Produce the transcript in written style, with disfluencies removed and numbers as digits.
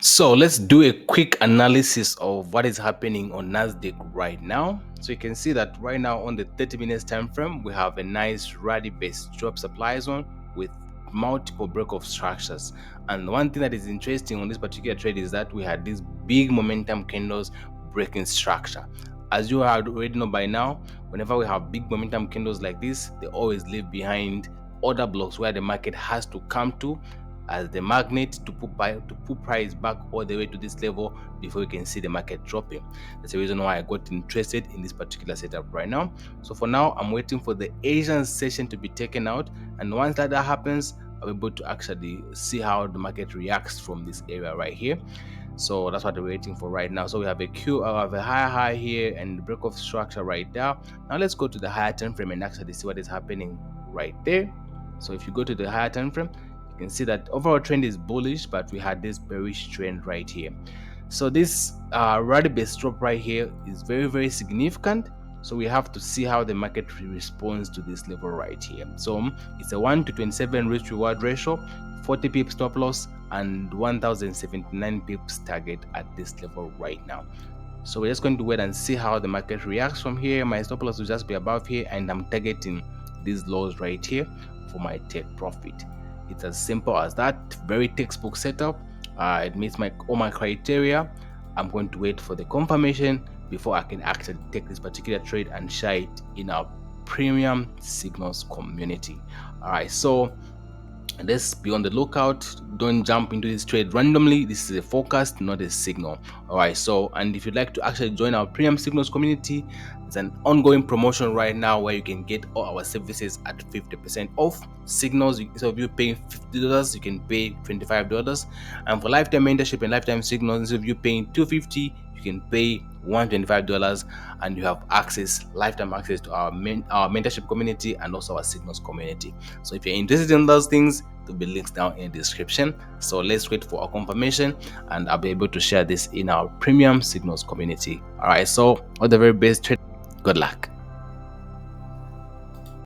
So let's do a quick analysis of what is happening on Nasdaq right now. So you can see that right now on the 30 minutes time frame, we have a nice rally based drop supply zone with multiple break of structures. And one thing that is interesting on this particular trade is that we had these big momentum candles breaking structure. As you already know by now, whenever we have big momentum candles like this, they always leave behind other blocks where the market has to come to as the magnet to put price back all the way to this level before you can see the market dropping. That's the reason why I got interested in this particular setup right now. So for now, I'm waiting for the Asian session to be taken out, and once that happens, I'll be able to actually see how the market reacts from this area right here. So that's what we're waiting for right now. So we have a higher high here and the break of structure right there. Now let's go to the higher time frame and actually see what is happening right there. So if you go to the higher time frame, you can see that overall trend is bullish, but we had this bearish trend right here. So this rally based drop right here is very significant. So we have to see how the market responds to this level right here. So it's a 1 to 27 risk reward ratio, 40 pips stop loss, and 1079 pips target at this level right now. So we're just going to wait and see how the market reacts from here. My stop loss will just be above here, and I'm targeting these lows right here for my take profit. It's as simple as that. Very textbook setup. It meets all my criteria. I'm going to wait for the confirmation before I can actually take this particular trade and share it in our premium signals community. All right, so let's be on the lookout. Don't jump into this trade randomly. This is a forecast, not a signal. All right, so and if you'd like to actually join our premium signals community, it's an ongoing promotion right now where you can get all our services at 50% off. Signals, instead of you paying $50, you can pay $25. And for lifetime mentorship and lifetime signals, instead of you paying $250, you can pay $125, and you have lifetime access to our mentorship community and also our signals community. So if you're interested in those things, there'll be links down in the description. So let's wait for our confirmation, and I'll be able to share this in our premium signals community. All right, so all the very best. Good luck.